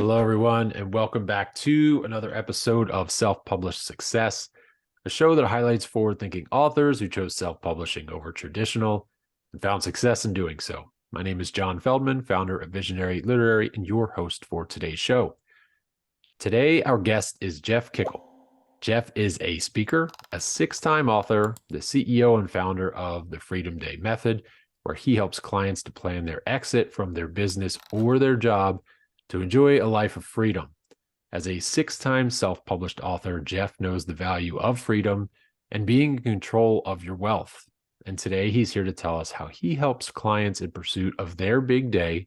Hello, everyone, and welcome back to another episode of Self-Published Success, a show that highlights forward-thinking authors who chose self-publishing over traditional and found success in doing so. My name is John Feldman, founder of Visionary Literary, and your host for today's show. Today, our guest is Jeff Kikel. Jeff is a speaker, a six-time author, the CEO and founder of the Freedom Day Method, where he helps clients to plan their exit from their business or their job to enjoy a life of freedom. As a six-time self-published author, Jeff knows the value of freedom and being in control of your wealth. And today he's here to tell us how he helps clients in pursuit of their big day,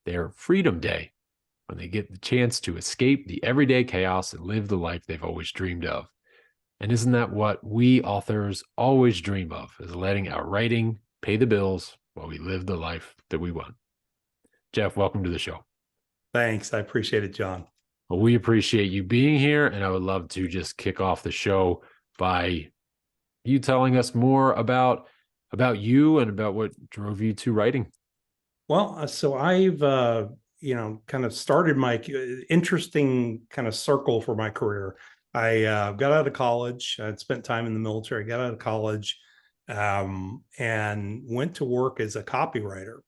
their freedom day, when they get the chance to escape the everyday chaos and live the life they've always dreamed of. And isn't that what we authors always dream of, is letting our writing pay the bills while we live the life that we want? Jeff, welcome to the show. Thanks. I appreciate it, John. Well, we appreciate you being here, and I would love to just kick off the show by you telling us more about you and about what drove you to writing. Well, so I've kind of started my interesting kind of circle for my career. I got out of college. I'd spent time in the military. Got out of college and went to work as a copywriter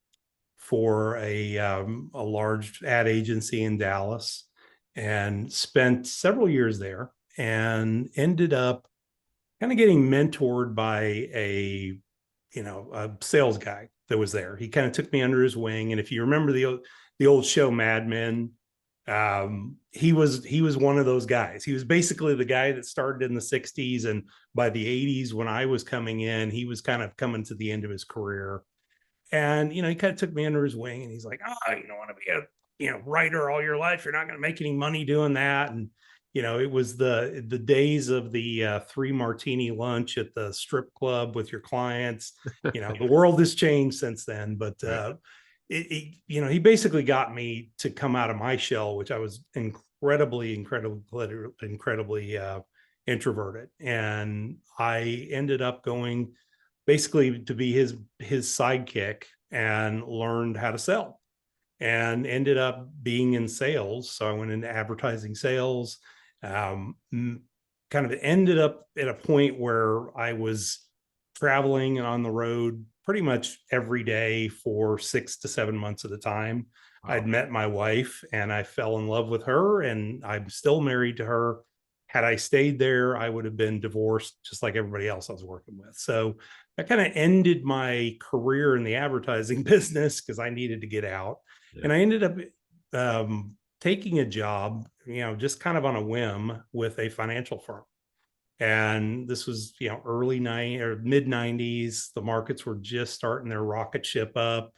for a large ad agency in Dallas, and spent several years there, and ended up kind of getting mentored by a sales guy that was there. He kind of took me under his wing, and if you remember the old show Mad Men, he was one of those guys. He was basically the guy that started in the 60s, and by the 80s, when I was coming in, he was kind of coming to the end of his career. And, he kind of took me under his wing, and he's like, oh, you don't want to be a, writer all your life. You're not going to make any money doing that. And, it was the days of the 3 martini lunch at the strip club with your clients. The world has changed since then, but he basically got me to come out of my shell, which I was incredibly introverted. And I ended up going basically to be his sidekick, and learned how to sell, and ended up being in sales. So I went into advertising sales, kind of ended up at a point where I was traveling and on the road pretty much every day for 6 to 7 months at a time. Wow. I'd met my wife, and I fell in love with her, and I'm still married to her. Had I stayed there, I would have been divorced just like everybody else I was working with. So that kind of ended my career in the advertising business because I needed to get out. Yeah. And I ended up taking a job, just kind of on a whim, with a financial firm. And this was, early mid 90s. The markets were just starting their rocket ship up.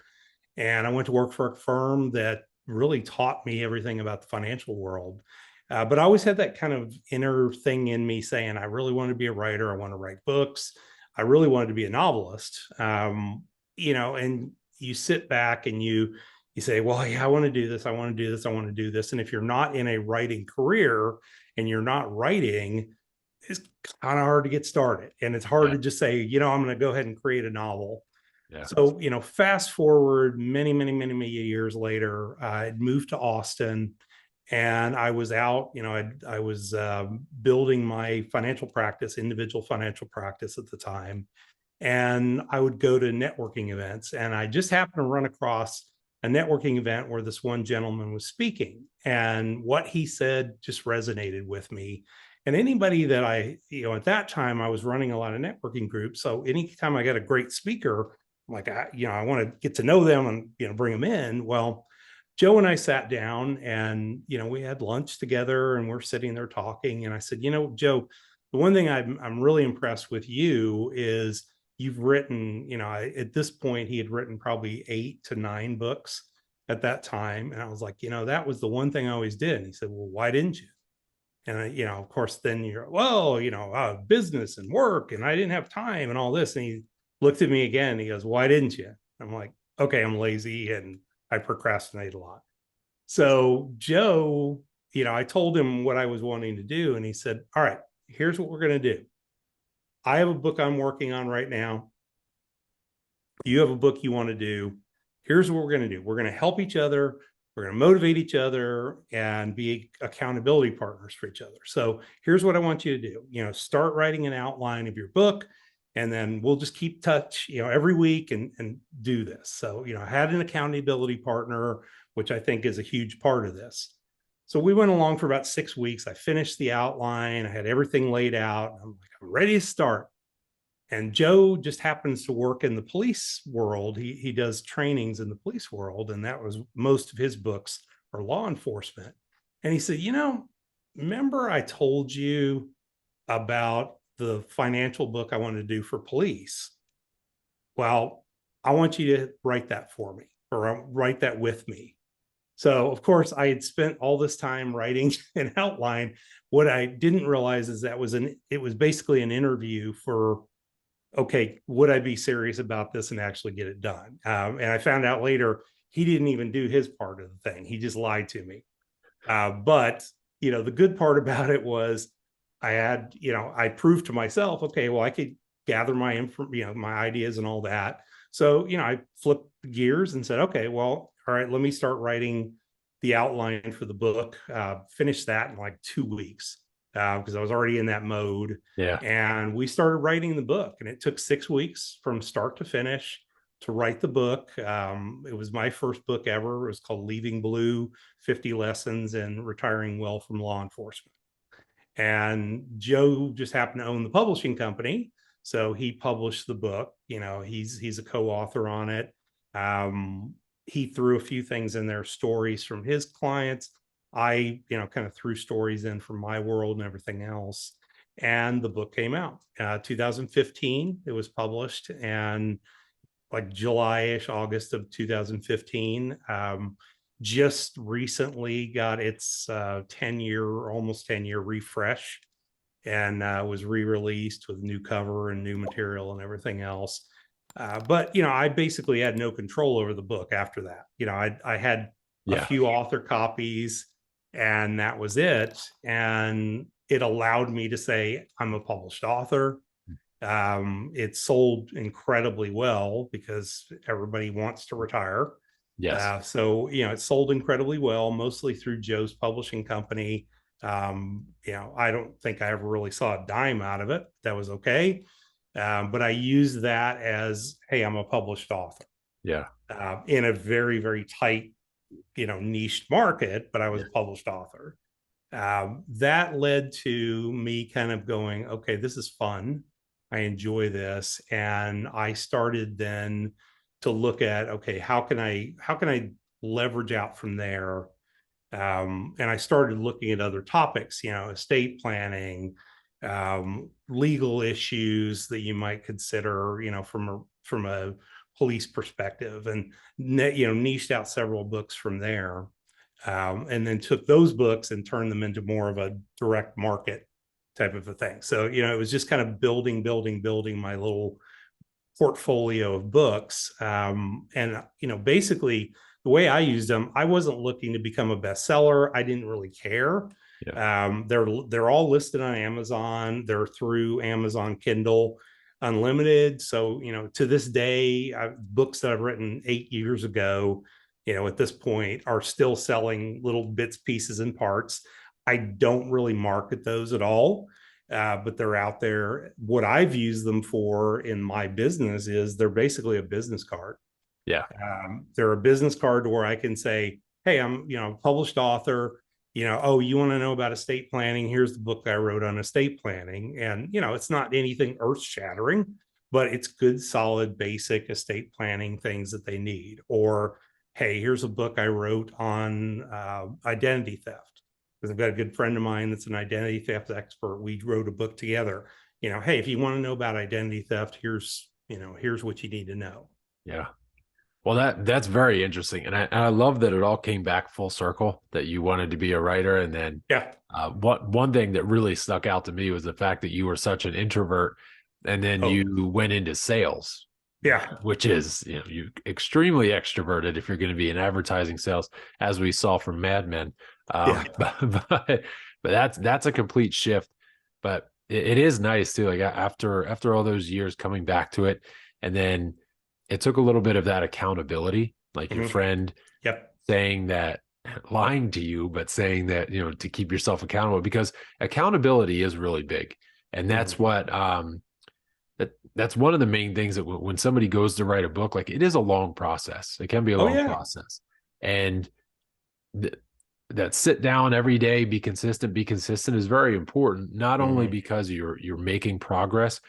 And I went to work for a firm that really taught me everything about the financial world. But I always had that kind of inner thing in me saying, I really want to be a writer. I want to write books. I really wanted to be a novelist. And you sit back and you say, well, yeah, I want to do this. I want to do this. I want to do this. And if you're not in a writing career and you're not writing, it's kind of hard to get started. And it's hard to just say, I'm going to go ahead and create a novel. Yeah. So, fast forward many, many, many, many years later, I'd moved to Austin. And I was out, I was building my financial practice, individual financial practice at the time. And I would go to networking events. And I just happened to run across a networking event where this one gentleman was speaking. And what he said just resonated with me. And anybody that at that time, I was running a lot of networking groups. So anytime I got a great speaker, I'm like, I want to get to know them and, bring them in. Well, Joe and I sat down, and, we had lunch together, and we're sitting there talking. And I said, Joe, the one thing I'm really impressed with you is you've written, at this point, he had written probably 8 to 9 books at that time. And I was like, that was the one thing I always did. And he said, well, why didn't you? And of course, then you're, well, business and work, and I didn't have time and all this. And he looked at me again, and he goes, why didn't you? I'm like, okay, I'm lazy and I procrastinate a lot. So Joe, I told him what I was wanting to do, and he said, all right, here's what we're going to do. I have a book I'm working on right now. You have a book you want to do. Here's what we're going to do. We're going to help each other. We're going to motivate each other and be accountability partners for each other. So here's what I want you to do. Start writing an outline of your book, and then we'll just keep touch, every week and do this. So, I had an accountability partner, which I think is a huge part of this. So we went along for about 6 weeks. I finished the outline. I had everything laid out. I'm like, I'm ready to start. And Joe just happens to work in the police world. He does trainings in the police world, and that was most of his books are law enforcement. And he said, remember I told you about the financial book I wanted to do for police? Well, I want you to write that for me, or write that with me. So, of course, I had spent all this time writing an outline. What I didn't realize is it was basically an interview for, okay, would I be serious about this and actually get it done? And I found out later he didn't even do his part of the thing. He just lied to me. But the good part about it was I proved to myself, okay, well, I could gather my my ideas and all that. So, I flipped gears and said, okay, well, all right, let me start writing the outline for the book. Finish that in like 2 weeks because I was already in that mode. Yeah. And we started writing the book, and it took 6 weeks from start to finish to write the book. It was my first book ever. It was called Leaving Blue: 50 Lessons in Retiring Well from Law Enforcement. And Joe just happened to own the publishing company, so he published the book. He's a co-author on it. He threw a few things in there, stories from his clients. I, kind of threw stories in from my world and everything else. And the book came out. 2015, it was published, and like July-ish, August of 2015. Just recently got its 10-year, almost 10-year refresh, and was re-released with new cover and new material and everything else. But I basically had no control over the book after that. I had a few author copies, and that was it. And it allowed me to say I'm a published author. It sold incredibly well because everybody wants to retire. Yes. So it sold incredibly well, mostly through Joe's publishing company. I don't think I ever really saw a dime out of it. That was okay. But I used that as, hey, I'm a published author. Yeah. In a very, very tight, niche market, but I was a published author. That led to me kind of going, okay, this is fun. I enjoy this. And I started then to look at, okay, how can I leverage out from there? And I started looking at other topics, estate planning, legal issues that you might consider, from a police perspective, and niched out several books from there, and then took those books and turned them into more of a direct market type of a thing. So it was just kind of building my little portfolio of books, and basically the way I used them, I wasn't looking to become a bestseller. I didn't really care. Yeah. They're all listed on Amazon. They're through Amazon Kindle Unlimited. So, to this day, books that I've written 8 years ago, at this point are still selling little bits, pieces, and parts. I don't really market those at all, but they're out there. What I've used them for in my business is they're basically a business card. Yeah. They're a business card where I can say, hey, I'm, published author, oh, you want to know about estate planning? Here's the book I wrote on estate planning. And, it's not anything earth shattering, but it's good, solid, basic estate planning things that they need. Or, hey, here's a book I wrote on identity theft, because I've got a good friend of mine that's an identity theft expert. We wrote a book together. Hey, if you want to know about identity theft, here's what you need to know. Yeah. Well, that's very interesting, and I love that it all came back full circle. That you wanted to be a writer, and then one thing that really stuck out to me was the fact that you were such an introvert, and then you went into sales. Yeah, which is you extremely extroverted if you're going to be in advertising sales, as we saw from Mad Men. But that's a complete shift. But it is nice too. Like after all those years coming back to it, and then it took a little bit of that accountability, like your friend saying that, lying to you, but saying that, to keep yourself accountable, because accountability is really big. And that's Mhm. what, that's one of the main things that when somebody goes to write a book, like, it is a long process. It can be a Oh long yeah. process. And th- that sit down every day, be consistent is very important, not only Mhm. because you're making progress,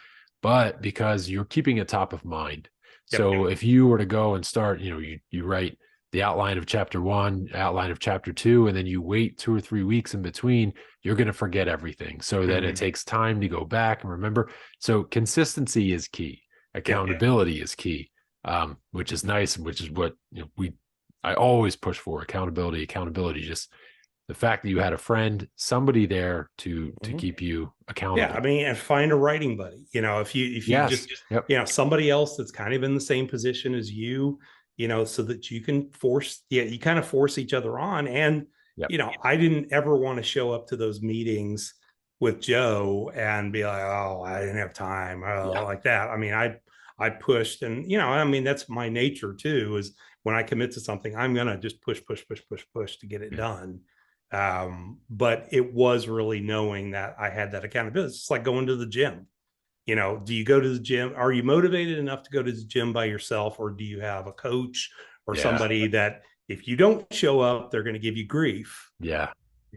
but because you're keeping it top of mind. Yep. So if you were to go and start, you write the outline of chapter one, outline of chapter two, and then you wait 2 or 3 weeks in between, you're going to forget everything. So then it Mhm. takes time to go back and remember. So consistency is key. Yeah. Accountability is key, which is nice, and which is what I always push for: accountability. Accountability, just the fact that you had a friend, somebody there to Mhm. keep you Yeah, I accountable. mean, and find a writing buddy. If you Yes. just, Yep. somebody else that's kind of in the same position as you, so that you can force, yeah, you kind of force each other on. And, Yep. I didn't ever want to show up to those meetings with Joe and be like, oh, I didn't have time, Yeah. like that. I mean, I pushed, and I mean, that's my nature too, is when I commit to something, I'm gonna just push, push, push, push, push to get it Yeah. done. But it was really knowing that I had that accountability. It's like going to the gym. Do you go to the gym? Are you motivated enough to go to the gym by yourself, or do you have a coach or Yeah. somebody that if you don't show up, they're going to give you grief? Yeah.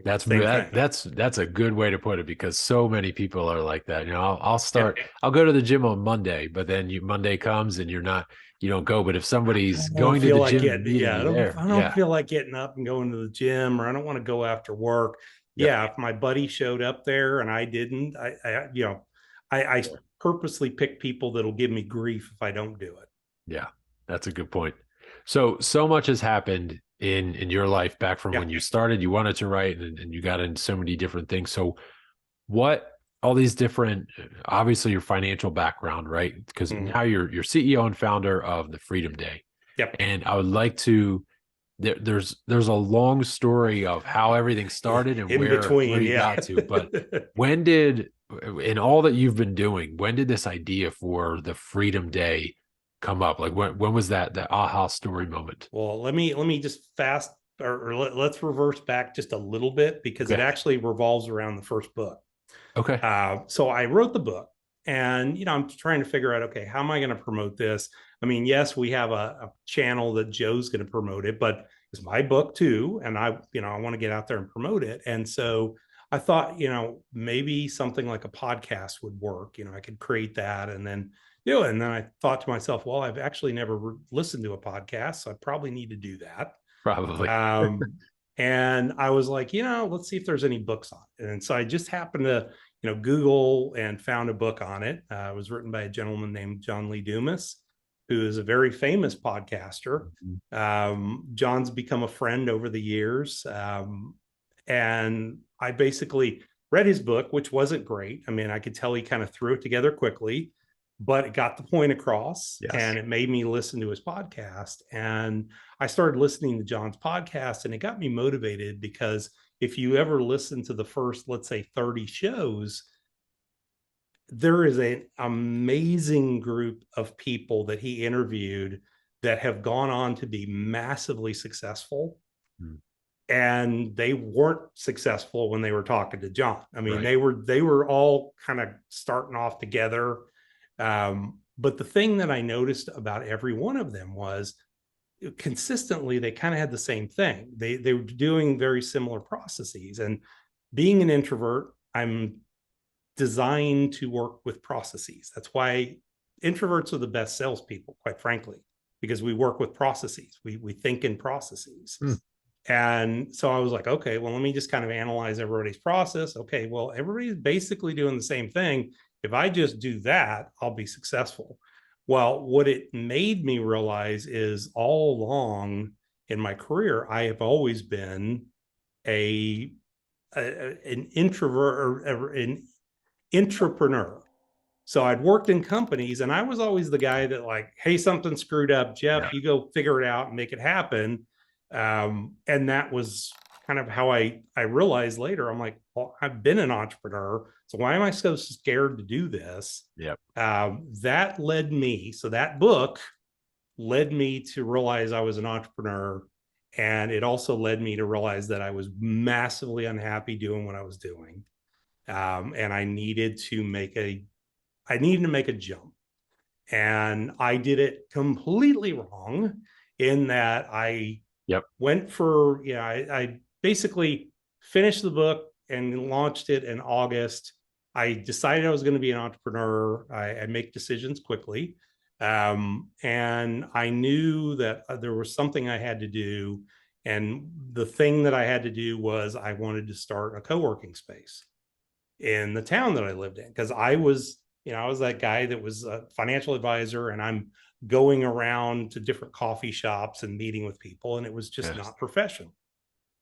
That's Same that, thing. that's a good way to put it, because so many people are like that. Yeah. I'll go to the gym on Monday, but then Monday comes and you don't go. But if I somebody's don't going to feel the like gym and getting, meeting yeah, you there, I don't yeah. feel like getting up and going to the gym, or I don't want to go after work. Yep. Yeah. If my buddy showed up there and I didn't, I Yeah. purposely pick people that'll give me grief if I don't do it. Yeah, that's a good point. So much has happened in your life back from Yeah. when you started. You wanted to write, and you got into so many different things. So what all these different, obviously your financial background, right? Because Mhm. now you're CEO and founder of the Freedom Day. Yep. And I would like to there's a long story of how everything started and In where between. you Yeah. got to, but when did, in all that you've been doing, when did this idea for the Freedom Day come up? Like, when was that aha story moment? Well, let me just fast, or let's reverse back just a little bit, because it Okay. actually revolves around the first book. Okay. So I wrote the book, and I'm trying to figure out, okay, how am I going to promote this? I mean, yes, we have a channel that Joe's going to promote it, but it's my book too, and I want to get out there and promote it. And so I thought, maybe something like a podcast would work. I could create that, and then and then I thought to myself, well, I've actually never listened to a podcast, so I probably need to do that. Probably. Um, and I was like, let's see if there's any books on it. And so I just happened to, Google and found a book on it. It was written by a gentleman named John Lee Dumas, who is a very famous podcaster. Mhm. John's become a friend over the years. And I basically read his book, which wasn't great. I mean, I could tell he kind of threw it together quickly, but it got the point across, Yes. and it made me listen to his podcast. And I started listening to John's podcast, and it got me motivated, because if you ever listen to the first, let's say, 30 shows, there is an amazing group of people that he interviewed that have gone on to be massively successful, Mm. and they weren't successful when they were talking to John. I mean, Right. they were all kind of starting off together. But the thing that I noticed about every one of them was, consistently they kind of had the same thing. They were doing very similar processes. And being an introvert, I'm designed to work with processes. That's why introverts are the best salespeople, quite frankly, because we work with processes. We think in processes. Mm. And so I was like, okay, well, let me just kind of analyze everybody's process. Okay, well, everybody's basically doing the same thing. If I just do that, I'll be successful. Well, what it made me realize is, all along in my career, I have always been a, an introvert, or an entrepreneur. So I'd worked in companies, and I was always the guy that, like, hey, something screwed up, Jeff, Yeah. you go figure it out and make it happen. And that was kind of how I realized later, I'm like, well, I've been an entrepreneur, so why am I so scared to do this? Yep. That led me, so that book led me to realize I was an entrepreneur. And it also led me to realize that I was massively unhappy doing what I was doing. And I needed to make a jump. And I did it completely wrong in that I Yep. went for, I basically finished the book and launched it in August. I decided I was going to be an entrepreneur. I make decisions quickly. And I knew that there was something I had to do. And the thing that I had to do was I wanted to start a co-working space in the town that I lived in, because I was that guy that was a financial advisor, and I'm going around to different coffee shops and meeting with people, and it was just Yes. not professional.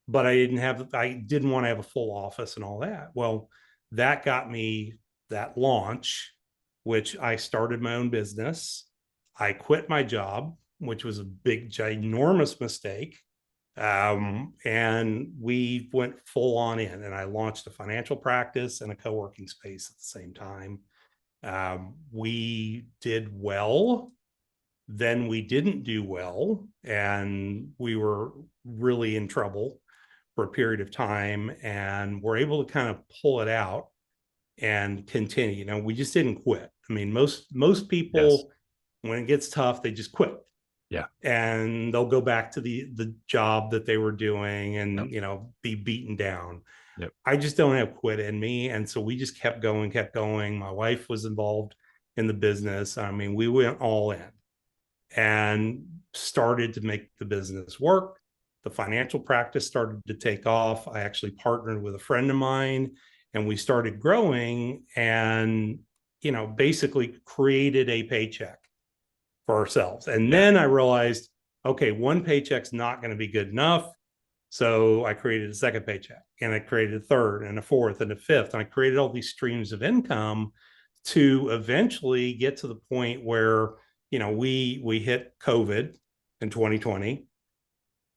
But I didn't want to have a full office and all that. Well, that got me that launch, which I started my own business. I quit my job, which was a big, ginormous mistake. And we went full on in, and I launched a financial practice and a co-working space at the same time. We did well, then we didn't do well, and we were really in trouble for a period of time, and we're able to kind of pull it out and continue. We just didn't quit. I mean, most people, when it gets tough, they just quit. Yeah. And they'll go back to the job that they were doing and, Yep. be beaten down. Yep. I just don't have quit in me. And so we just kept going, kept going. My wife was involved in the business. I mean, we went all in and started to make the business work. The financial practice started to take off. I actually partnered with a friend of mine, and we started growing and, basically created a paycheck for ourselves. And then I realized, okay, one paycheck's not going to be good enough. So I created a second paycheck, and I created a third and a fourth and a fifth. And I created all these streams of income to eventually get to the point where, we hit COVID in 2020.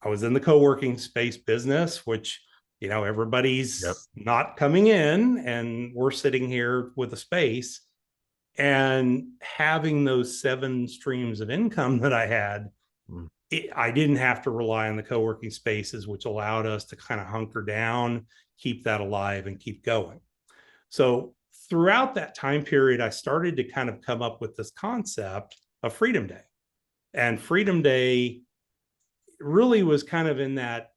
I was in the co-working space business, which, everybody's not coming in, and we're sitting here with a space, and having those 7 streams of income that I had. I didn't have to rely on the co-working spaces, which allowed us to kind of hunker down, keep that alive, and keep going. So throughout that time period, I started to kind of come up with this concept of Freedom Day. And Freedom Day really was kind of in that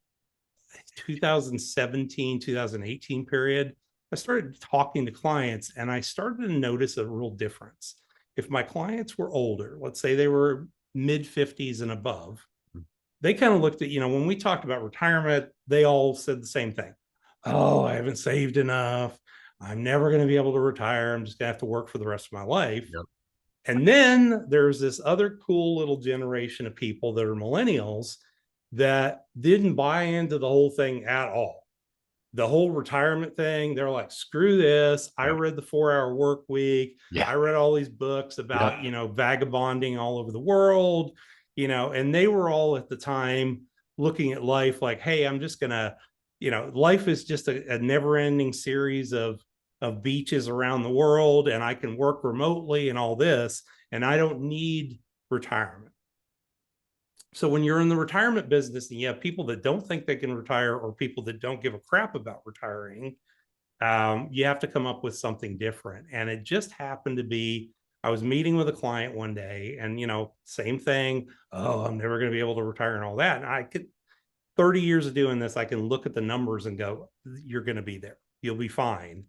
2017, 2018 period. I started talking to clients, and I started to notice a real difference. If my clients were older, let's say they were mid 50s and above, they kind of looked at, when we talked about retirement, they all said the same thing. Oh, I haven't saved enough. I'm never going to be able to retire. I'm just going to have to work for the rest of my life. Yep. And then there's this other cool little generation of people that are millennials that didn't buy into the whole thing at all. The whole retirement thing, they're like, screw this. I read the 4-Hour Work Week. I read all these books about, vagabonding all over the world, and they were all at the time looking at life like, hey, I'm just going to, life is just a never ending series of beaches around the world, and I can work remotely and all this, and I don't need retirement. So when you're in the retirement business and you have people that don't think they can retire, or people that don't give a crap about retiring, you have to come up with something different. And it just happened to be, I was meeting with a client one day, and, same thing. Oh, I'm never going to be able to retire and all that. And I could, 30 years of doing this, I can look at the numbers and go, you're going to be there. You'll be fine.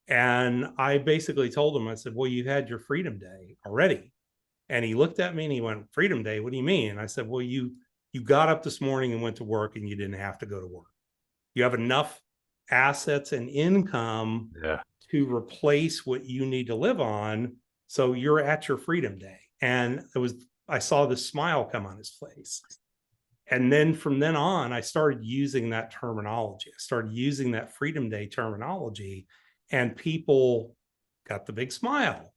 And I basically told him, I said, well, you had your Freedom Day already. And he looked at me and he went, Freedom Day, what do you mean? And I said, well, you got up this morning and went to work, and you didn't have to go to work. You have enough assets and income to replace what you need to live on. So you're at your Freedom Day. And I saw this smile come on his face. And then from then on, I started using that terminology. I started using that Freedom Day terminology, and people got the big smile.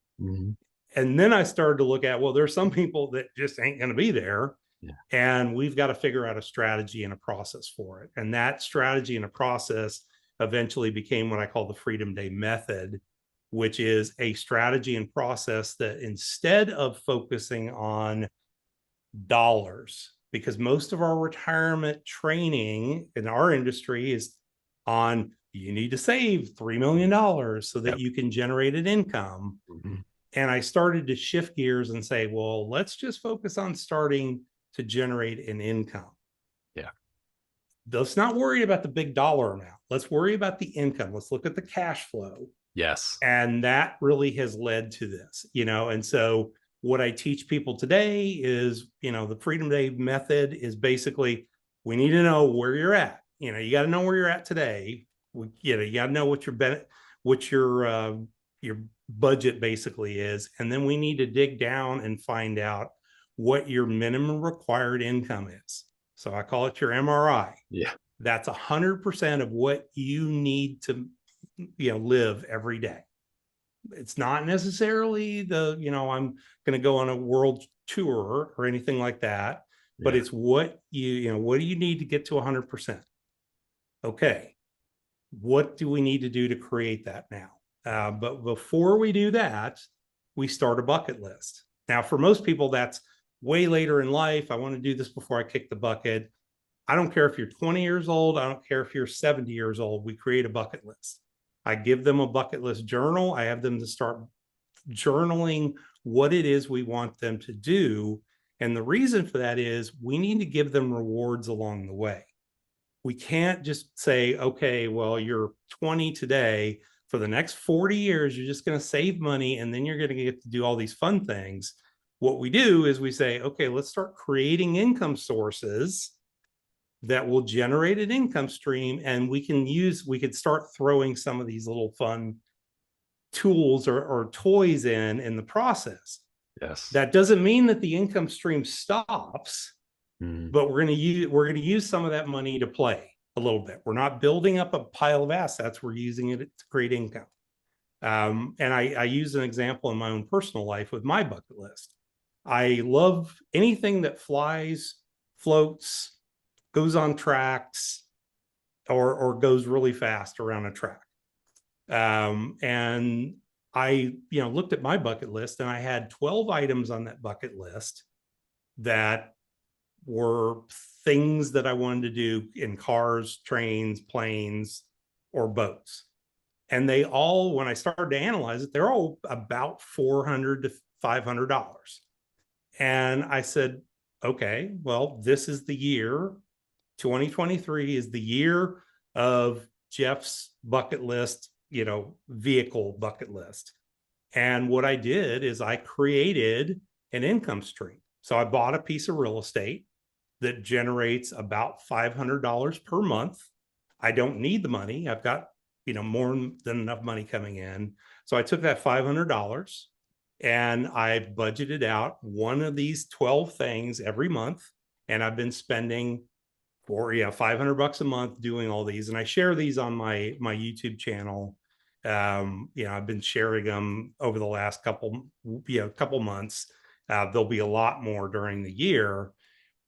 And then I started to look at, well, there's some people that just ain't going to be there. And we've got to figure out a strategy and a process for it. And that strategy and a process eventually became what I call the Freedom Day method, which is a strategy and process that, instead of focusing on dollars, because most of our retirement training in our industry is on, you need to save $3 million so that Yep. you can generate an income. Mhm. And I started to shift gears and say, well, let's just focus on starting to generate an income. Yeah. Let's not worry about the big dollar amount. Let's worry about the income. Let's look at the cash flow. Yes. And that really has led to this, and so what I teach people today is, the Freedom Day method is basically, we need to know where you're at. You got to know where you're at today. You got to know what your budget basically is. And then we need to dig down and find out what your minimum required income is. So I call it your MRI. Yeah. That's 100% of what you need to, live every day. It's not necessarily I'm going to go on a world tour or anything like that, but it's what what do you need to get to 100%? Okay. What do we need to do to create that now? But before we do that, we start a bucket list. Now, for most people, that's way later in life. I want to do this before I kick the bucket. I don't care if you're 20 years old. I don't care if you're 70 years old. We create a bucket list. I give them a bucket list journal. I have them to start journaling what it is we want them to do. And the reason for that is we need to give them rewards along the way. We can't just say, okay, well, you're 20 today. For the next 40 years, you're just going to save money and then you're going to get to do all these fun things. What we do is we say, okay, let's start creating income sources that will generate an income stream. And we could start throwing some of these little fun tools or toys in the process. Yes. That doesn't mean that the income stream stops, but we're going to use some of that money to play a little bit. We're not building up a pile of assets. We're using it to create income. And I use an example in my own personal life with my bucket list. I love anything that flies, floats, goes on tracks, or goes really fast around a track. And I, looked at my bucket list and I had 12 items on that bucket list that were things that I wanted to do in cars, trains, planes, or boats. And they all, when I started to analyze it, they're all about $400 to $500. And I said, okay, well, this is the year. 2023 is the year of Jeff's bucket list, vehicle bucket list. And what I did is I created an income stream. So I bought a piece of real estate that generates about $500 per month. I don't need the money. I've got, more than enough money coming in. So I took that $500 and I budgeted out one of these 12 things every month. And I've been spending $500 a month doing all these. And I share these on my YouTube channel. I've been sharing them over the last couple months. There'll be a lot more during the year.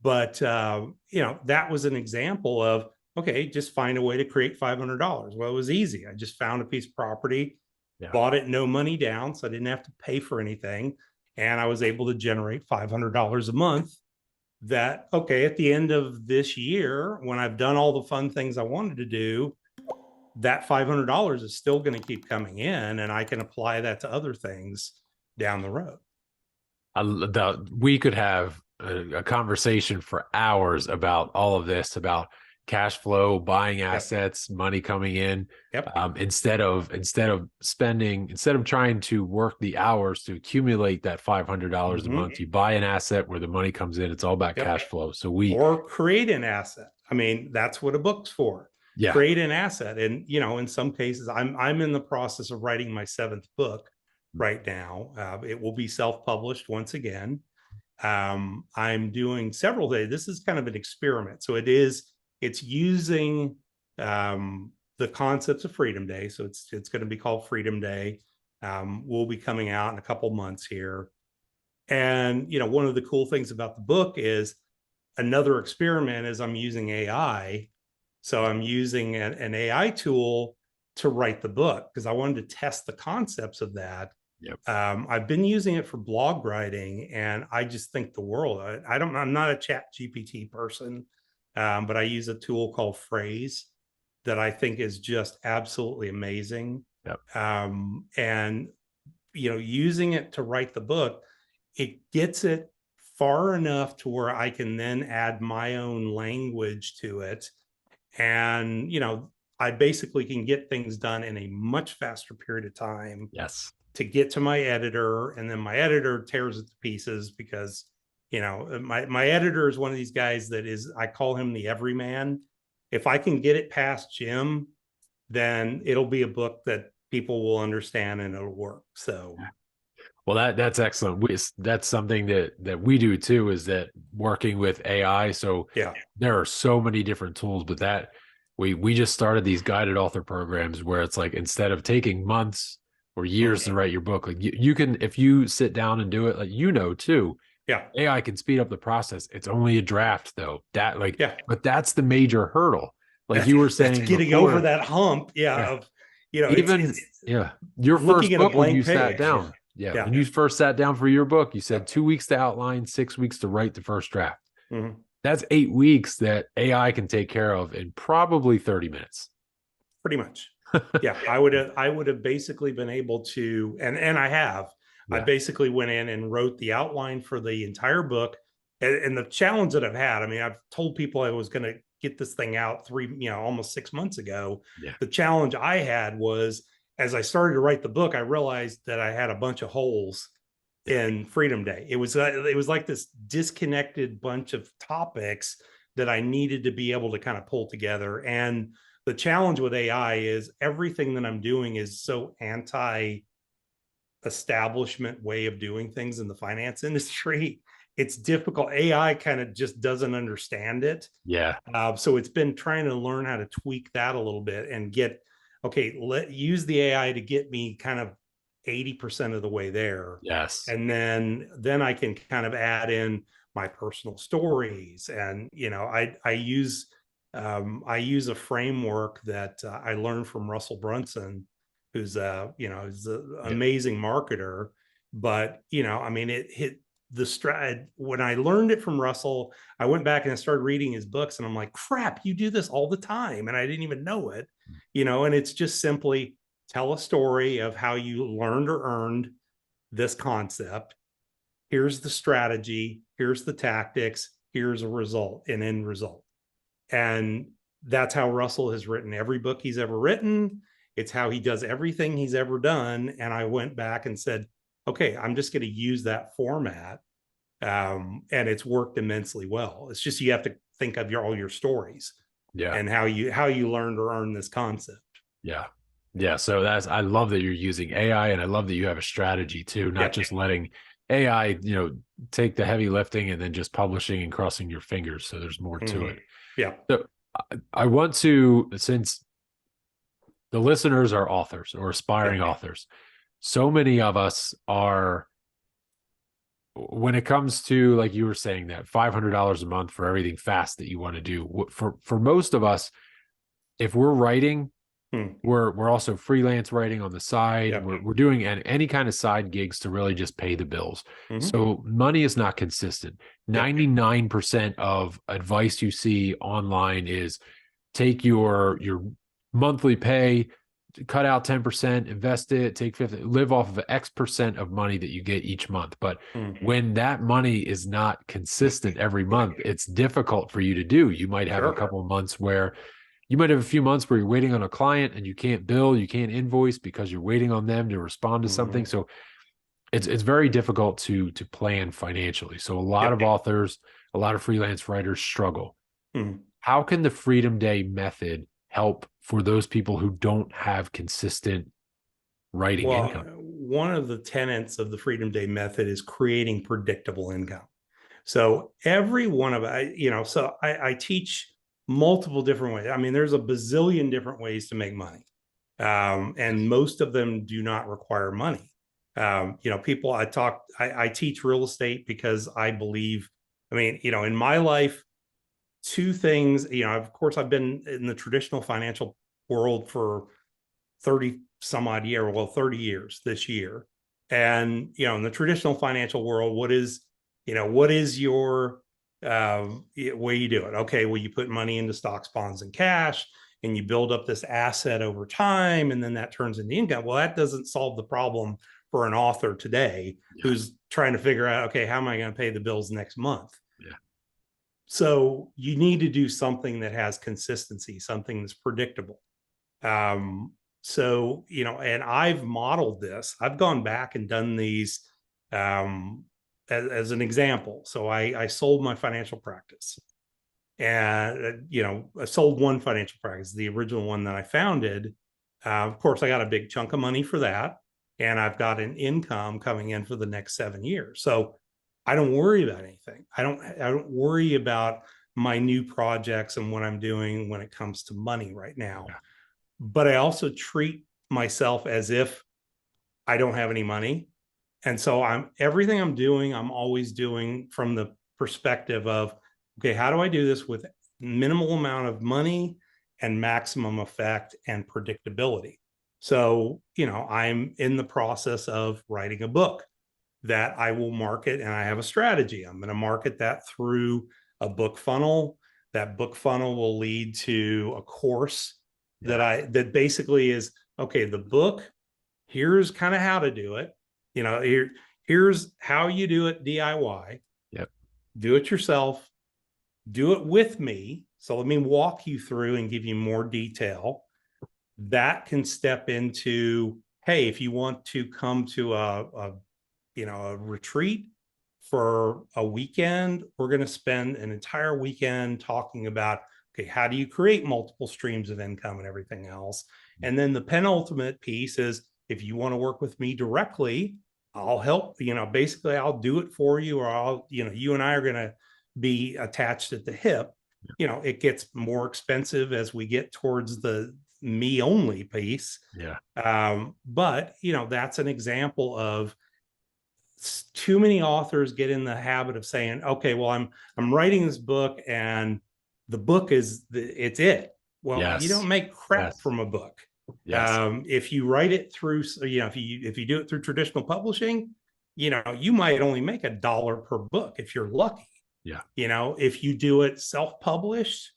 But, that was an example of, okay, just find a way to create $500. Well, it was easy. I just found a piece of property, bought it, no money down. So I didn't have to pay for anything. And I was able to generate $500 a month that, okay, at the end of this year, when I've done all the fun things I wanted to do, that $500 is still going to keep coming in and I can apply that to other things down the road. We could have a conversation for hours about all of this, about cash flow, buying assets, money coming in. Instead of trying to work the hours to accumulate that $500 a month, you buy an asset where the money comes in. It's all about cash flow. So or create an asset. I mean, that's what a book's for. Create an asset. And, in some cases, I'm in the process of writing my 7th book right now. It will be self-published once again. I'm doing several days. This is kind of an experiment. So it's using the concepts of Freedom Day. So it's going to be called Freedom Day. Will be coming out in a couple months here. And, one of the cool things about the book is another experiment is I'm using AI. So I'm using an AI tool to write the book because I wanted to test the concepts of that. Yep. I've been using it for blog writing, and I just think the world. I'm not a Chat GPT person, but I use a tool called Phrase that I think is just absolutely amazing. Yep. And using it to write the book, it gets it far enough to where I can then add my own language to it. And, I basically can get things done in a much faster period of time Yes. to get to my editor. And then my editor tears it to pieces because, my editor is one of these guys that is, I call him the everyman. If I can get it past Jim, then it'll be a book that people will understand and it'll work. So, Well, that's excellent. That's something that we do too, is that working with AI. So yeah. there are so many different tools, but that we just started these guided author programs where it's like, instead of taking months or years to write your book, like you can, if you sit down and do it, like, too, Yeah. AI can speed up the process. It's only a draft though. Yeah. But that's the major hurdle. Like you were That's saying getting before, over that hump. Yeah. yeah. Of, Even yeah, your looking first at a book when you blank sat page. down, yeah, Yeah. when you first sat down for your book, you said 2 weeks to outline, 6 weeks to write the first draft. Mhm. That's 8 weeks that AI can take care of in probably 30 minutes. Pretty much. Yeah. I would have basically been able to, and I Yeah. basically went in and wrote the outline for the entire book. And the challenge that I've had, I mean, I've told people I was going to get this thing out almost 6 months ago. Yeah. The challenge I had was, as I started to write the book, I realized that I had a bunch of holes in Freedom Day. It was like this disconnected bunch of topics that I needed to be able to kind of pull together. And the challenge with AI is everything that I'm doing is so anti establishment way of doing things in the finance industry. It's difficult. AI kind of just doesn't understand it. Yeah. So it's been trying to learn how to tweak that a little bit and use the AI to get me kind of 80% of the way there. Yes. And then I can kind of add in my personal stories. And, I use a framework that I learned from Russell Brunson, who's is an Yeah. amazing marketer. But, I mean, it hit the stride when I learned it from Russell. I went back and I started reading his books, and I'm like, crap, you do this all the time. And I didn't even know it, and it's just simply tell a story of how you learned or earned this concept. Here's the strategy. Here's the tactics. Here's an end result. And that's how Russell has written every book he's ever written. It's how he does everything he's ever done. And I went back and said, okay, I'm just going to use that format. And it's worked immensely well. It's just, you have to think of all your stories Yeah. and how you learned or earned this concept. Yeah. Yeah. So I love that you're using AI, and I love that you have a strategy too, not just letting AI, take the heavy lifting and then just publishing and crossing your fingers. So there's more to it. Yeah. So I want to, since the listeners are authors or aspiring authors, so many of us are, when it comes to, like you were saying, that $500 a month for everything fast that you want to do, for most of us, if we're writing, we're also freelance writing on the side. Yep. We're doing any kind of side gigs to really just pay the bills. Mm-hmm. So money is not consistent. 99% of advice you see online is take your monthly pay, cut out 10%, invest it, take 50, live off of X% of money that you get each month. But when that money is not consistent every month, it's difficult for you to do. You might have a couple of months where you might have a few months where you're waiting on a client and you can't bill, you can't invoice because you're waiting on them to respond to something. So it's very difficult to plan financially. So a lot of authors, a lot of freelance writers struggle. How can the Freedom Day method help for those people who don't have consistent writing income? One of the tenets of the Freedom Day method is creating predictable income. So every one of I teach multiple different ways. I mean, there's a bazillion different ways to make money. And most of them do not require money. I teach real estate because I believe, in my life, two things, of course, I've been in the traditional financial world for 30 some odd year, 30 years this year. And, in the traditional financial world, what is your way you do it? Okay, well, you put money into stocks, bonds, and cash, and you build up this asset over time, and then that turns into income. Well, that doesn't solve the problem for an author today who's trying to figure out, okay, how am I going to pay the bills next month? Yeah. So you need to do something that has consistency, something that's predictable. So, and I've modeled this. I've gone back and done these as an example. So I sold my financial practice, and, I sold one financial practice, the original one that I founded. Of course, I got a big chunk of money for that, and I've got an income coming in for the next 7 years. So I don't worry about anything. I don't worry about my new projects and what I'm doing when it comes to money right now. Yeah. But I also treat myself as if I don't have any money. And so everything I'm doing, I'm always doing from the perspective of, okay, how do I do this with minimal amount of money and maximum effect and predictability? So, I'm in the process of writing a book that I will market, and I have a strategy. I'm going to market that through a book funnel. That book funnel will lead to a course that basically is, okay, the book, here's kind of how to do it. Here's how you do it DIY. Yep. Do it yourself. Do it with me. So let me walk you through and give you more detail. That can step into, hey, if you want to come to a retreat for a weekend, we're going to spend an entire weekend talking about, okay, how do you create multiple streams of income and everything else? And then the penultimate piece is, if you want to work with me directly, I'll help, basically I'll do it for you, or you and I are going to be attached at the hip. It gets more expensive as we get towards the me only piece. Yeah. But that's an example of, too many authors get in the habit of saying, okay, well, I'm writing this book, and the book is it's it. Well, you don't make crap from a book. Yes. If you write it through, if you do it through traditional publishing, you might only make $1 per book if you're lucky. Yeah. If you do it self-published,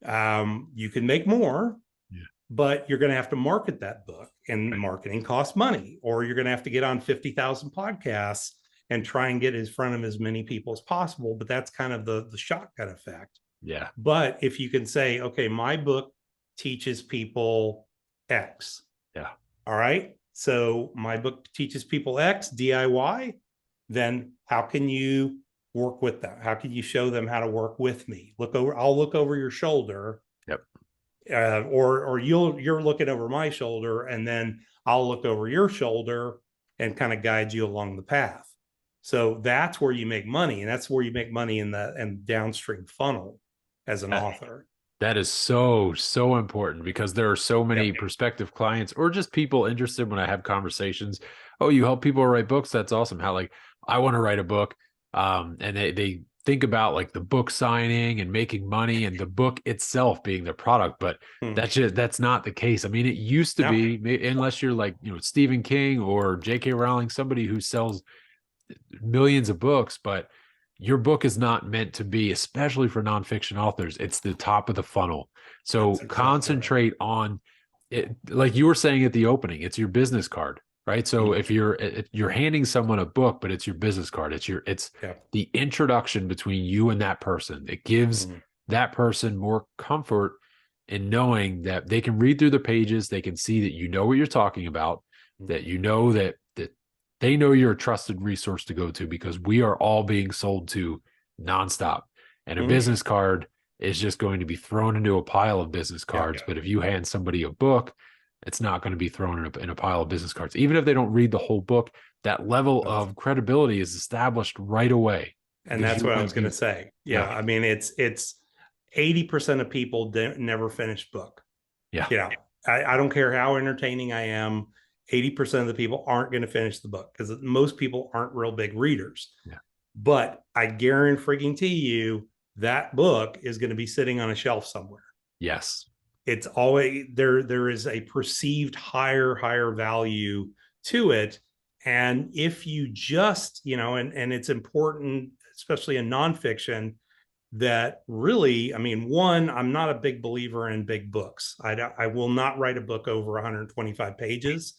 you can make more, but you're going to have to market that book, and marketing costs money, or you're going to have to get on 50,000 podcasts and try and get in front of as many people as possible. But that's kind of the shotgun effect. Yeah. But if you can say, okay, my book teaches people X. Yeah. All right. So my book teaches people X DIY. Then how can you work with them? How can you show them how to work with me? I'll look over your shoulder. Yep. Or you're looking over my shoulder, and then I'll look over your shoulder and kind of guide you along the path. So that's where you make money, and that's where you make money in the downstream funnel as an author. That is so important, because there are so many prospective clients or just people interested when I have conversations. Oh, you help people write books? That's awesome. How, like, I want to write a book. And they think about like the book signing and making money and the book itself being the product, but that's not the case. I mean, it used to be, unless you're like, Stephen King or J.K. Rowling, somebody who sells millions of books, but your book is not meant to be, especially for nonfiction authors, it's the top of the funnel. So concentrate on it. Like you were saying at the opening, it's your business card, right? So if you're handing someone a book, but it's your business card, it's the introduction between you and that person. It gives that person more comfort in knowing that they can read through the pages, they can see that you know what you're talking about, that that they know you're a trusted resource to go to, because we are all being sold to nonstop. And a business card is just going to be thrown into a pile of business cards. But if you hand somebody a book, it's not going to be thrown in a pile of business cards. Even if they don't read the whole book, that level of credibility is established right away. And that's what I was going to say. Yeah. I mean, it's 80% of people never finish book. Yeah. I don't care how entertaining I am. 80% of the people aren't going to finish the book, because most people aren't real big readers. Yeah. But I guarantee you that book is going to be sitting on a shelf somewhere. Yes. It's always there is a perceived higher value to it. And if you just, and it's important, especially in nonfiction, that really, I mean, one, I'm not a big believer in big books. I will not write a book over 125 pages.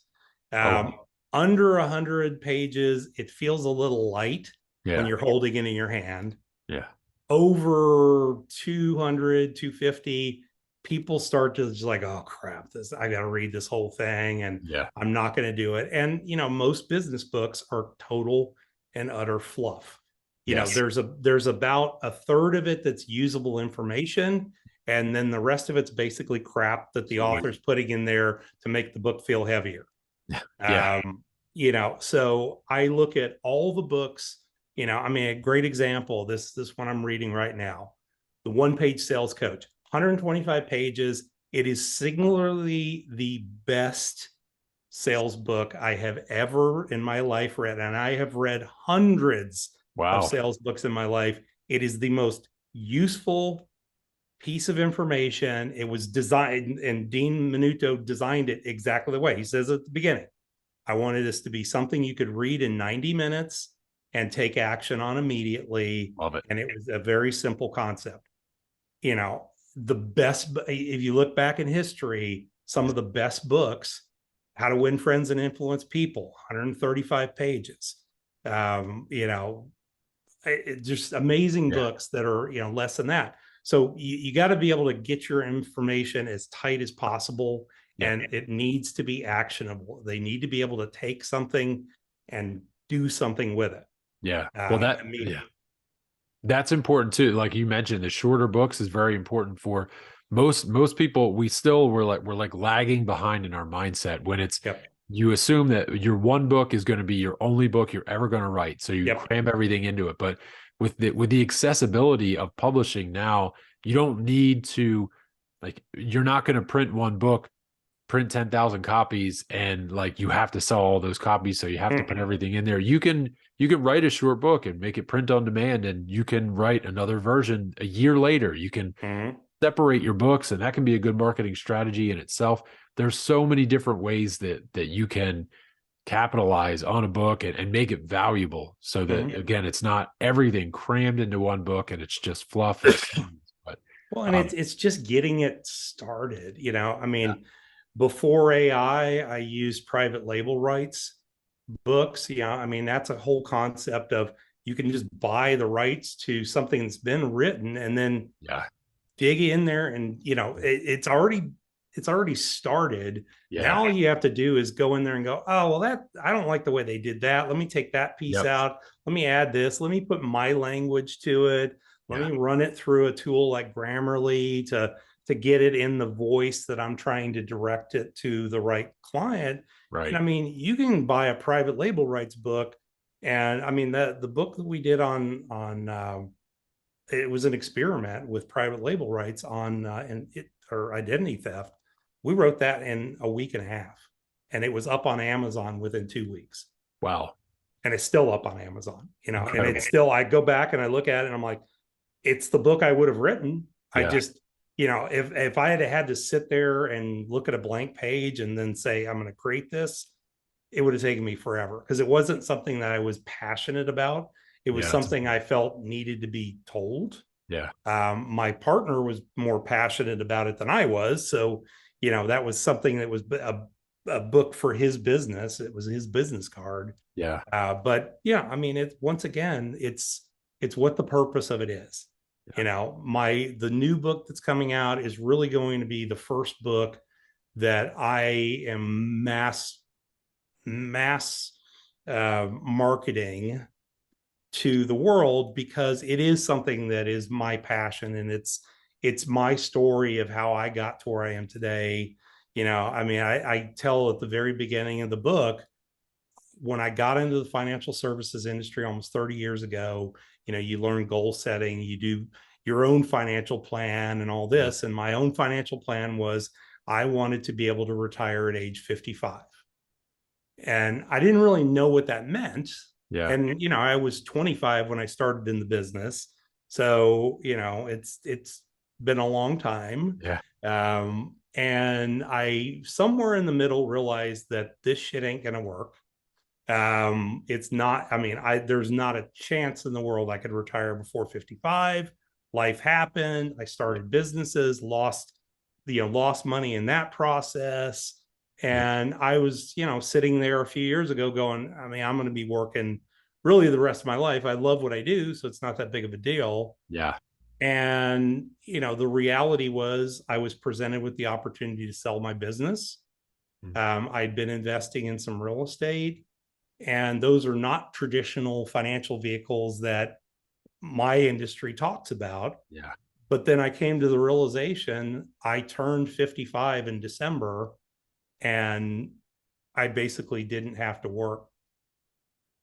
Oh, Um, Under 100 pages, it feels a little light when yeah. you're holding it in your hand. Yeah. Over 200, 250, people start to just like, oh crap, this, I got to read this whole thing and Yeah. I'm not going to do it. And, most business books are total and utter fluff. Yes. There's about a third of it that's usable information. And then the rest of it's basically crap that the author's putting in there to make the book feel heavier. Yeah. So I look at all the books, I mean, a great example, this one I'm reading right now, the one-page sales coach, 125 pages. It is singularly the best sales book I have ever in my life read. And I have read hundreds of Wow. sales books in my life. It is the most useful piece of information. It was designed, and Dean Minuto designed it exactly the way he says at the beginning. I wanted this to be something you could read in 90 minutes and take action on immediately. Love it. And it was a very simple concept. The best, if you look back in history, some of the best books, How to Win Friends and Influence People, 135 pages. Just amazing Yeah. books that are, less than that. So you got to be able to get your information as tight as possible, Yeah. and it needs to be actionable. They need to be able to take something and do something with it. Yeah. Well, that's important too. Like you mentioned, the shorter books is very important for most people. We're like lagging behind in our mindset when it's Yep. you assume that your one book is going to be your only book you're ever going to write. So you Yep. cram everything into it. But with the accessibility of publishing now, you don't need to you're not going to print one book, print 10,000 copies, and like you have to sell all those copies. So you have to put everything in there. You can write a short book and make it print on demand, and you can write another version a year later. You can separate your books, and that can be a good marketing strategy in itself. There's so many different ways that you can capitalize on a book and make it valuable so that again, it's not everything crammed into one book and it's just fluff. But Well, and it's just getting it started. I mean, before AI, I used private label rights books. I mean, that's a whole concept of you can just buy the rights to something that's been written and then yeah, dig in there, and it's already started. Now all you have to do is go in there and go, oh well, that I don't like the way they did that. Let me take that piece out. Let me add this. Let me put my language to it. Let me run it through a tool like Grammarly to get it in the voice that I'm trying to direct it to the right client. right. And I mean, you can buy a private label rights book. And I mean, the book that we did on it was an experiment with private label rights on or identity theft. We wrote that in a week and a half, and it was up on Amazon within 2 weeks. Wow. And it's still up on Amazon, Incredible. and it's still, I go back and I look at it and I'm like, it's the book I would have written. I just, if I had to sit there and look at a blank page and then say, I'm going to create this, it would have taken me forever because it wasn't something that I was passionate about. It was something I felt needed to be told. Yeah. My partner was more passionate about it than I was. So, that was something that was a book for his business. It was his business card. Yeah. But yeah, I mean, once again, it's what the purpose of it is. The new book that's coming out is really going to be the first book that I am mass marketing to the world, because it is something that is my passion, and it's my story of how I got to where I am today. I mean, I tell at the very beginning of the book, when I got into the financial services industry almost 30 years ago, you learn goal setting, you do your own financial plan and all this. And my own financial plan was I wanted to be able to retire at age 55. And I didn't really know what that meant. Yeah. And, I was 25 when I started in the business. So, it's been a long time. Yeah. And I, somewhere in the middle, realized that this shit ain't going to work. It's not, I mean, there's not a chance in the world I could retire before 55. Life happened. I started businesses, lost money in that process. Yeah. And I was, sitting there a few years ago going, I mean, I'm going to be working really the rest of my life. I love what I do, so it's not that big of a deal. Yeah. And, the reality was I was presented with the opportunity to sell my business. Mm. I'd been investing in some real estate, and those are not traditional financial vehicles that my industry talks about. Yeah. But then I came to the realization I turned 55 in December, and I basically didn't have to work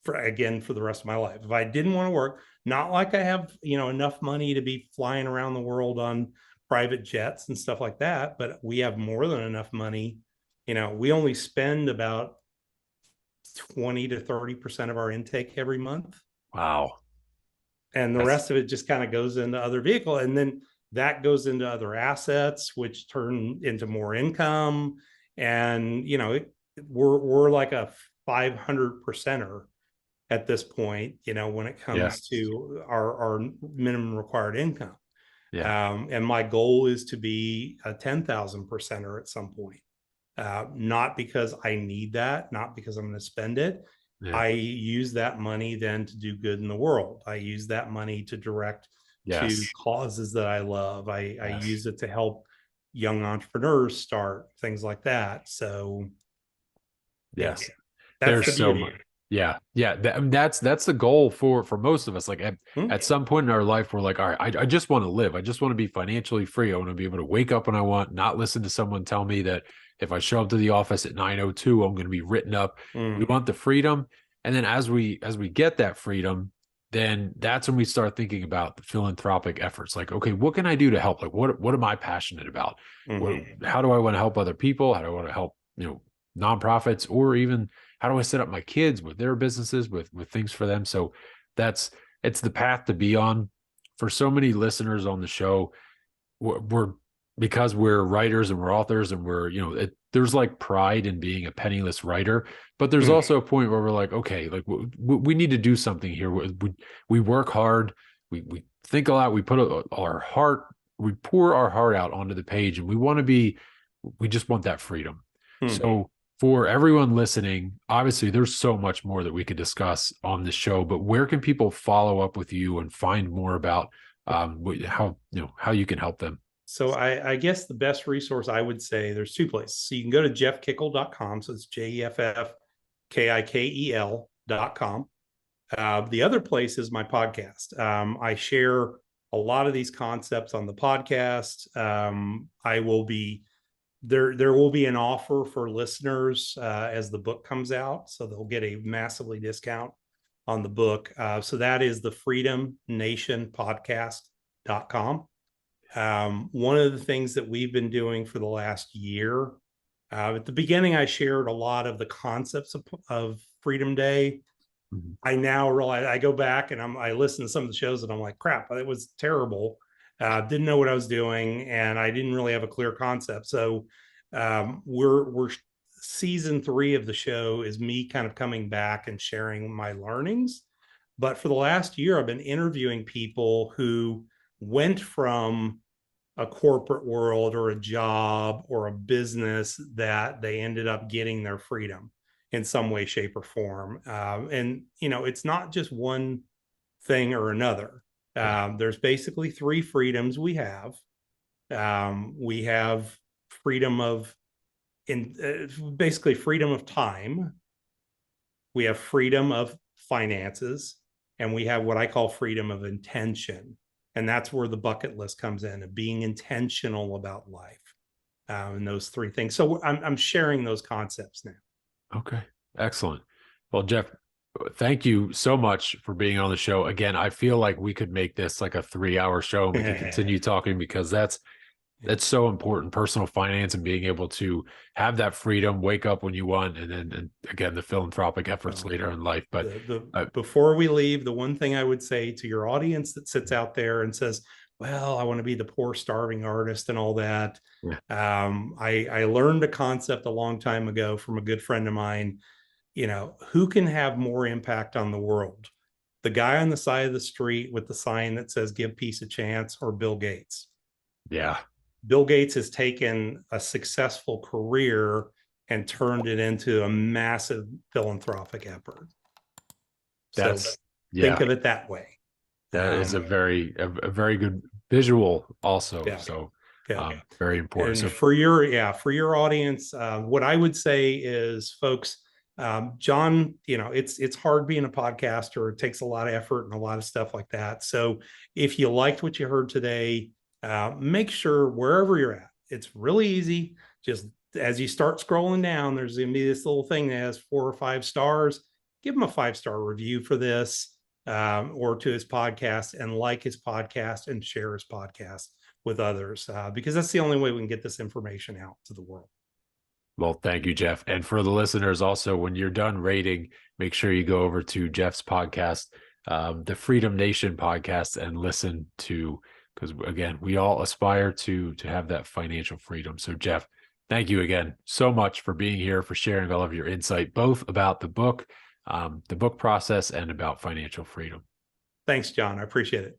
for the rest of my life. If I didn't want to work, not like I have, enough money to be flying around the world on private jets and stuff like that, but we have more than enough money. We only spend about 20 to 30% of our intake every month. Wow. And the That's rest of it just kind of goes into other vehicle. And then that goes into other assets, which turn into more income. And, we're like a 500 percenter at this point, when it yeah. comes to our minimum required income. Yeah. And my goal is to be a 10,000 percenter at some point. Not because I need that, not because I'm going to spend it. Yeah. I use that money then to do good in the world. I use that money to direct to Yes. causes that I love. I Yes. use it to help young entrepreneurs start things like that. So, Yes. that's There's the so beauty. much. Yeah. Yeah. That's the goal for most of us. Like Hmm. at some point in our life, we're like, all right, I just want to live. I just want to be financially free. I want to be able to wake up when I want, not listen to someone tell me that if I show up to the office at 9:02, I'm going to be written up. We Mm. want the freedom. And then as we get that freedom, then that's when we start thinking about the philanthropic efforts. Like, okay, what can I do to help? Like, what am I passionate about? Hmm. How do I want to help other people? How do I want to help, nonprofits, or even how do I set up my kids with their businesses with things for them? So that's it's the path to be on. For so many listeners on the show, we're because we're writers and we're authors and there's like pride in being a penniless writer, but there's Mm. also a point where we're like, okay, like we need to do something here. We work hard, we think a lot, we put our heart, we pour our heart out onto the page, and we just want that freedom. Mm. So for everyone listening, obviously there's so much more that we could discuss on the show, but where can people follow up with you and find more about how you can help them? So I guess the best resource I would say, there's two places. So you can go to jeffkikel.com. So it's JEFFKIKEL.com. The other place is my podcast. I share a lot of these concepts on the podcast. I will be there will be an offer for listeners as the book comes out. So they'll get a massively discount on the book. So that is the freedomnationpodcast.com. One of the things that we've been doing for the last year, at the beginning, I shared a lot of the concepts of Freedom Day. Mhm. I now realize I go back and I listen to some of the shows and I'm like, crap, it was terrible. Didn't know what I was doing, and I didn't really have a clear concept. So we're season 3 of the show is me kind of coming back and sharing my learnings. But for the last year, I've been interviewing people who went from a corporate world or a job or a business that they ended up getting their freedom in some way, shape, or form. And, it's not just one thing or another. Yeah. There's basically 3 freedoms we have. We have freedom of, basically freedom of time. We have freedom of finances, and we have what I call freedom of intention. And that's where the bucket list comes in, of being intentional about life, and those 3 things. So I'm sharing those concepts now. Okay. Excellent. Well, Jeff, thank you so much for being on the show. Again, I feel like we could make this like a 3-hour show and we could continue talking because that's so important, personal finance and being able to have that freedom, wake up when you want, and again, the philanthropic efforts Well, later in life. But the uh, before we leave, the one thing I would say to your audience that sits out there and says, well, I want to be the poor starving artist and all that. yeah. I learned a concept a long time ago from a good friend of mine. who can have more impact on the world? The guy on the side of the street with the sign that says "Give peace a chance," or Bill Gates? Yeah. Bill Gates has taken a successful career and turned it into a massive philanthropic effort. So think of it that way. That is a very good visual also. Yeah. So Yeah. very important. And So for your audience, what I would say is, folks, John, it's hard being a podcaster. It takes a lot of effort and a lot of stuff like that. So if you liked what you heard today, make sure wherever you're at, it's really easy. Just as you start scrolling down, there's going to be this little thing that has 4 or 5 stars. Give him a 5-star review for this, or to his podcast, and like his podcast and share his podcast with others, because that's the only way we can get this information out to the world. well, thank you, Jeff. And for the listeners also, when you're done rating, make sure you go over to Jeff's podcast, the Freedom Nation podcast, and listen to, because again, we all aspire to have that financial freedom. So Jeff, thank you again so much for being here, for sharing all of your insight, both about the book process, and about financial freedom. Thanks, John. I appreciate it.